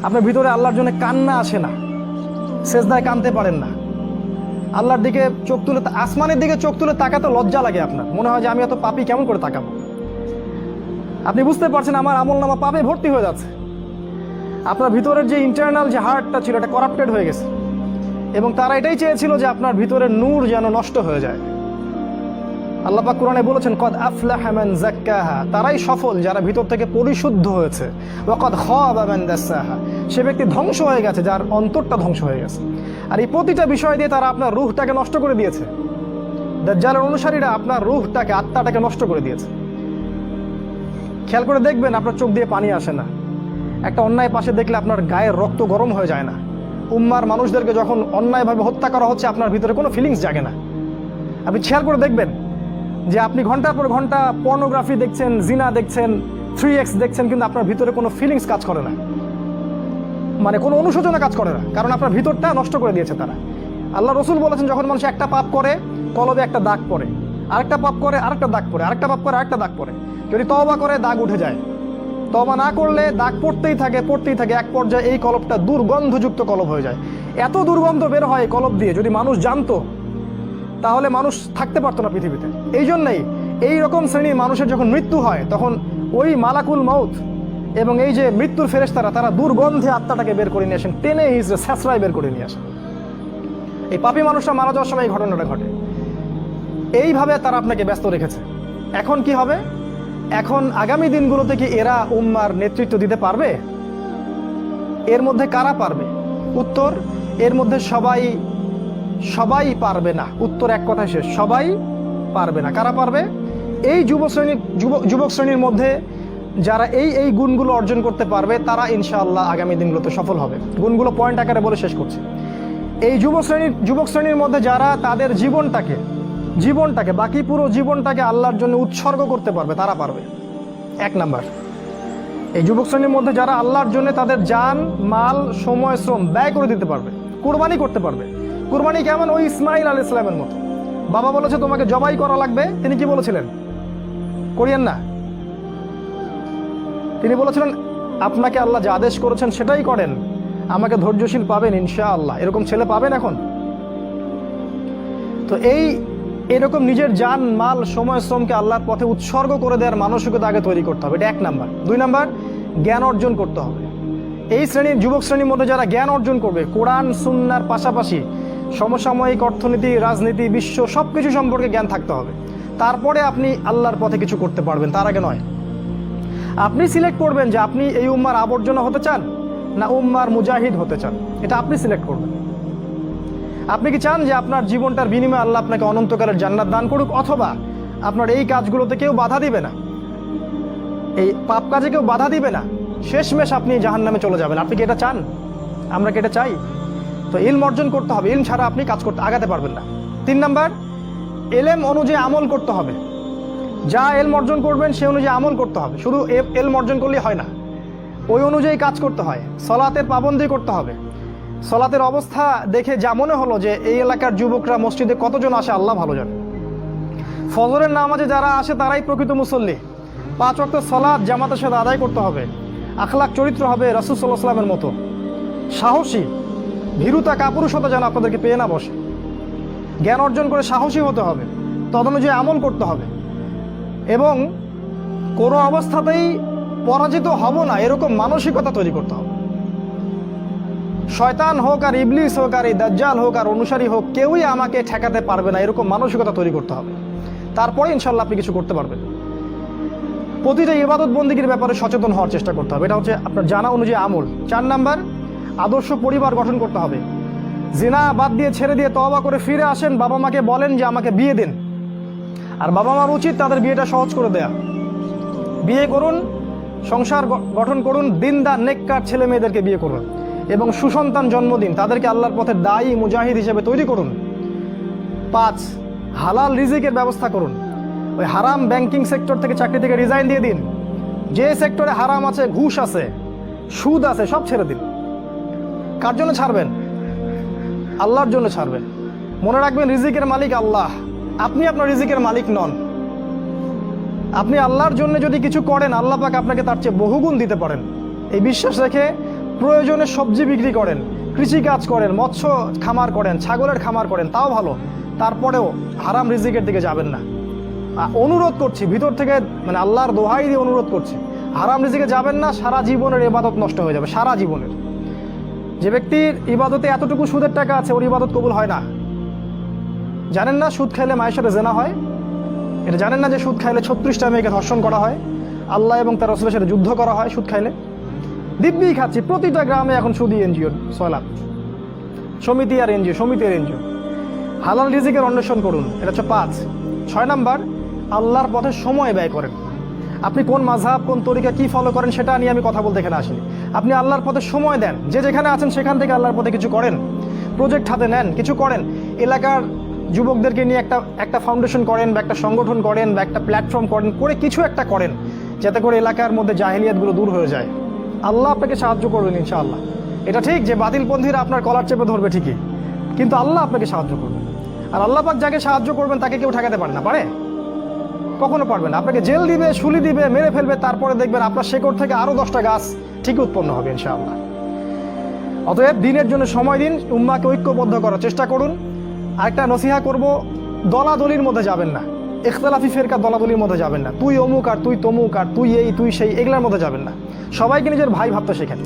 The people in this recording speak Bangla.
আপনার ভিতরে আল্লাহর জন্য কান্না আসে না, সেজদায় কাঁদতে পারেন না, আল্লাহর দিকে চোখ তুলে, আসমানের দিকে চোখ তুলে তাকাতে লজ্জা লাগে, আপনার মনে হয় যে আমি এত পাপী কেমন করে তাকাবো। আপনি বুঝতে পারছেন আমার আমল নামা পাপে ভর্তি হয়ে যাচ্ছে। আপনার ভিতরের যে ইন্টারনাল যে হার্টটা ছিল এটা করাপ্টেড হয়ে গেছে, এবং তারা এটাই চেয়েছিল যে আপনার ভিতরের নূর যেন নষ্ট হয়ে যায়। আল্লাহ পাক কোরআনে বলেছেন, কদ আফলাহা মান যাক্কাহা, তারাই সফল যারা ভিতর থেকে পরিশুদ্ধ হয়েছে। ওয়া কদ খাবা মান দাসাহা, সে ব্যক্তি ধ্বংস হয়ে গেছে যার অন্তরটা ধ্বংস হয়ে গেছে। আর এই প্রতিটা বিষয় দিয়ে তারা আপনার রূহটাকে নষ্ট করে দিয়েছে। দাজ্জালের অনুসারীরা আপনার রূহটাকে, আত্মাটাকে নষ্ট করে দিয়েছে। খেয়াল করে দেখবেন আপনার চোখ দিয়ে পানি আসে না, একটা অন্যায় পাশে দেখলে আপনার গায়ের রক্ত গরম হয়ে যায় না, উম্মার মানুষদেরকে যখন অন্যায়ভাবে হত্যা করা হচ্ছে আপনার ভিতরে কোনো ফিলিংস জাগে না। আপনি খেয়াল করে দেখবেন যে আপনি ঘন্টার পর ঘন্টা পর্নোগ্রাফি দেখছেন, জিনা দেখছেন, 3x দেখছেন, কিন্তু আপনার ভিতরে কোনো ফিলিংস কাজ করে না, মানে কোনো অনুশোচনা কাজ করে না, কারণ আপনার ভিতরটা নষ্ট করে দিয়েছে তারা। আল্লাহ রসুল বলেছেন, যখন মানুষ একটা পাপ করে কলবে একটা দাগ পড়ে, আরেকটা পাপ করে আরেকটা দাগ পড়ে, আরেকটা পাপ করে আরেকটা দাগ পড়ে। যদি তওবা করে দাগ উঠে যায়, তওবা না করলে দাগ পড়তেই থাকে পড়তেই থাকে, এক পর্যায়ে এই কলবটা দুর্গন্ধযুক্ত কলব হয়ে যায়। এত দুর্গন্ধ বের হয় এই কলব দিয়ে, যদি মানুষ জানতো তাহলে মানুষ থাকতে পারতো না পৃথিবীতে। এই জন্যই এই রকম শ্রেণীর মানুষের যখন মৃত্যু হয় তখন ওই মালাকুল মউত এবং এই যে মৃত্যুর ফেরেশতারা তারা দুর্গন্ধে আত্মাটাকে বের করে নিয়ে আসেন, টেনে হিজড়ে স্যাঁচড়ায় বের করে নিয়ে আসেন। এই পাপী মানুষরা মারা যাওয়ার সময় এই ঘটনাটা ঘটে। এইভাবে তারা আপনাকে ব্যস্ত রেখেছে। এখন কি হবে? এখন আগামী দিনগুলোতে কি এরা উম্মার নেতৃত্ব দিতে পারবে? এর মধ্যে কারা পারবে? উত্তর, এর মধ্যে সবাই পারবে না। উত্তর এক কথায় শেষ, সবাই পারবে না। কারা পারবে? এই যুবক শ্রেণীর মধ্যে যারা এই গুণগুলো অর্জন করতে পারবে তারা ইনশাআল্লাহ আগামী দিনগুলোতে সফল হবে। গুণগুলো পয়েন্ট আকারে বলে শেষ করছি। এই যুবক শ্রেণীর মধ্যে যারা তাদের জীবনটাকে বাকি পুরো জীবনটাকে আল্লাহর জন্য উৎসর্গ করতে পারবে তারা পারবে। এক নাম্বার, এই যুবক শ্রেণীর মধ্যে যারা আল্লাহর জন্য তাদের জান, মাল, সময়, শ্রম ব্যয় করে দিতে পারবে, কুরবানি করতে পারবে। কুরবানি কেমন? ওই ইসমাইল আলাইহিস সালামের মতো। বাবা বলেছে তোমাকে জবাই করা লাগবে, তিনি কি বলেছিলেন? করিয়েন না। তিনি বলেছিলেন আপনাকে আল্লাহ যা আদেশ করেছেন সেটাই করেন, আমাকে ধৈর্যশীল পাবেন ইনশাআল্লাহ। এরকম ছেলে পাবেন এখন? তো এরকম নিজের জান, মাল, সময়, শ্রমকে আল্লাহর পথে উৎসর্গ করে দেওয়ার মানসিকতা আগে তৈরি করতে হবে। এটা এক নাম্বার। দুই নাম্বার, জ্ঞান অর্জন করতে হবে। এই যুবক শ্রেণীর মধ্যে যারা জ্ঞান অর্জন করবে, কোরআন সুন্নাহর পাশাপাশি সমসাময়িক অর্থনীতি, রাজনীতি, বিশ্ব সবকিছু সম্পর্কে জ্ঞান থাকতে হবে। তারপরে আপনি আল্লাহর পথে কিছু করতে পারবেন, তার আগে নয়। আপনি সিলেক্ট করবেন যে আপনি এই উম্মার আবর্জনা হতে চান না উম্মার মুজাহিদ হতে চান, এটা আপনি সিলেক্ট করবেন। আপনি কি চান যে আপনার জীবনটার বিনিময়ে আল্লাহ আপনাকে অনন্তকালের জান্নাত দান করুক, অথবা আপনার এই কাজগুলোতে কেউ বাধা দিবে না, এই পাপ কাজে কেউ বাধা দিবে না, শেষমেশ আপনি জাহান্নামে চলে যাবেন? আপনি কি এটা চান? আমরা কি এটা চাই? তো ইলম অর্জন করতে হবে, ইলম ছাড়া আপনি কাজ করতে আগাতে পারবেন না। তিন নাম্বার, এলেম অনুযায়ী আমল করতে হবে। যা এলম অর্জন করবেন সে অনুযায়ী আমল করতে হবে। শুধু এলম অর্জন করলেই হয় না, ওই অনুযায়ী কাজ করতে হয়। সলাতের পাবন্দি করতে হবে। সলাতের অবস্থা দেখে যা মনে হলো যে এই এলাকার যুবকরা মসজিদে কতজন আসে আল্লাহ ভালো জানে। ফজরের নামাজে যারা আসে তারাই প্রকৃত মুসল্লি। 5 ওয়াক্ত সলাত জামাতের সাথে আদায় করতে হবে। আখলাক চরিত্র হবে রাসূল সাল্লাল্লাহু আলাইহি ওয়াসাল্লামের মতো। সাহসী, ভীরুতা, কাপুরুষতা যেন আপনাদেরকে পেয়ে না বসে। জ্ঞান অর্জন করে সাহসী হতে হবে, তদনুযায়ী আমল করতে হবে, এবং কোনো অবস্থাতেই পরাজিত হব না এরকম মানসিকতা তৈরি করতে হবে। শয়তান হোক আর ইবলিস হোক আর এই দাজ্জাল হোক আর অনুসারী হোক, কেউই আমাকে ঠেকাতে পারবে না এরকম মানসিকতা তৈরি করতে হবে। তারপরে ইনশাল্লাহ আপনি কিছু করতে পারবেন। প্রতিটা ইবাদত বন্দেগীর ব্যাপারে সচেতন হওয়ার চেষ্টা করতে হবে, এটা হচ্ছে আপনার জানা অনুযায়ী আমল। 4 নাম্বার, আদর্শ পরিবার গঠন করতে হবে। জিনা বাদ দিয়ে ছেড়ে দিয়ে তওবা করে ফিরে আসেন, বাবা মাকে বলেন যে আমাকে বিয়ে দিন। আর বাবা মার উচিত তাদের বিয়েটা সহজ করে দেয়া। বিয়ে করুন, সংসার গঠন করুন, দিনদার নেককার ছেলে মেয়েদেরকে বিয়ে করুন এবং সুসন্তান জন্ম দিন, তাদেরকে আল্লাহর পথে দায়ী মুজাহিদ হিসেবে তৈরি করুন। 5, হালাল রিজিকের ব্যবস্থা করুন। ওই হারাম ব্যাংকিং সেক্টর থেকে, চাকরি থেকে রিজাইন দিয়ে দিন। যে সেক্টরে হারাম আছে, ঘুষ আছে, সুদ আছে, সব ছেড়ে দিন। কার জন্য ছাড়বেন? আল্লাহর জন্য ছাড়বেন। মনে রাখবেন রিজিকের মালিক আল্লাহ, আপনি আপনার রিজিকের মালিক নন। আপনি আল্লাহর জন্য যদি কিছু করেন আল্লাহ পাক আপনাকে তার চেয়ে বহুগুণ দিতে পারেন। এই বিশ্বাস রেখে প্রয়োজনে সবজি বিক্রি করেন, কৃষিকাজ করেন, মৎস্য খামার করেন, ছাগলের খামার করেন, তাও ভালো। তারপরেও হারাম রিজিকের দিকে যাবেন না। অনুরোধ করছি ভিতর থেকে, মানে আল্লাহর দোহাই দিয়ে অনুরোধ করছি, হারাম রিজিকে যাবেন না। সারা জীবনের ইবাদত নষ্ট হয়ে যাবে, সারা জীবনের। যে ব্যক্তির ইবাদতে এতটুকু সুদের টাকা আছে, ওর ইবাদত কবুল হয় না। জানেন না সুদ খাইলে মায়ের সাথে জেনা হয়? এটা জানেন না যে সুদ খাইলে 36টা মেয়েকে ধর্ষণ করা হয়, আল্লাহ এবং তার রাসূলের সাথে যুদ্ধ করা হয় সুদ খাইলে? দিব্যি খাচ্ছি, প্রতিটা গ্রামে এখন সুদী এনজিও, সয়লাভ সমিতি আর এনজিও, সমিতি আর এনজিও। হালাল রিজিকের অন্বেষণ করুন, এটা হচ্ছে 5। 6 নাম্বার, আল্লাহর পথে সময় ব্যয় করেন। আপনি কোন মাযহাব, কোন তরিকা, কি ফলো করেন সেটা নিয়ে আমি কথা বলতে এখানে আসিনি। আপনি আল্লাহর পথে সময় দেন, যে যেখানে আছেন সেখান থেকে আল্লাহর পথে কিছু করেন, প্রজেক্ট হাতে নেন, কিছু করেন। এলাকার যুবকদেরকে নিয়ে একটা ফাউন্ডেশন করেন, বা একটা সংগঠন করেন, বা একটা প্ল্যাটফর্ম করেন, করে কিছু একটা করেন, যাতে করে এলাকার মধ্যে জাহেলিয়াতগুলো দূর হয়ে যায়। আল্লাহ আপনাকে সাহায্য করবেন ইনশাআল্লাহ। এটা ঠিক যে বাতিলপন্থীরা আপনার কলার চেপে ধরবে ঠিকই, কিন্তু আল্লাহ আপনাকে সাহায্য করবেন। আর আল্লাহ পাক যাকে সাহায্য করবেন তাকে কেউ ঠেকাতে পারে না, পারে? কখনো পারবেন না। আপনাকে জেল দিবে, শুলি দিবে, মেরে ফেলবে, তারপরে দেখবেন আপনার শেকড় থেকে আরো 10টা গাছ ঠিক উৎপন্ন হবে ইনশাআল্লাহ। অতএব দিনের জন্য সময় দিন, উম্মাহকে ঐক্যবদ্ধ করার চেষ্টা করুন। আরেকটা নসিহা করব, দলাদলির মধ্যে যাবেন না, ইখতিলাফি ফিরকা দলাদলির মধ্যে যাবেন না। তুই অমুক আর তুই তমুক আর তুই এই তুই সেই, এগুলোর মধ্যে যাবেন না। সবাইকে নিজের ভাই ভাবতে শেখেন।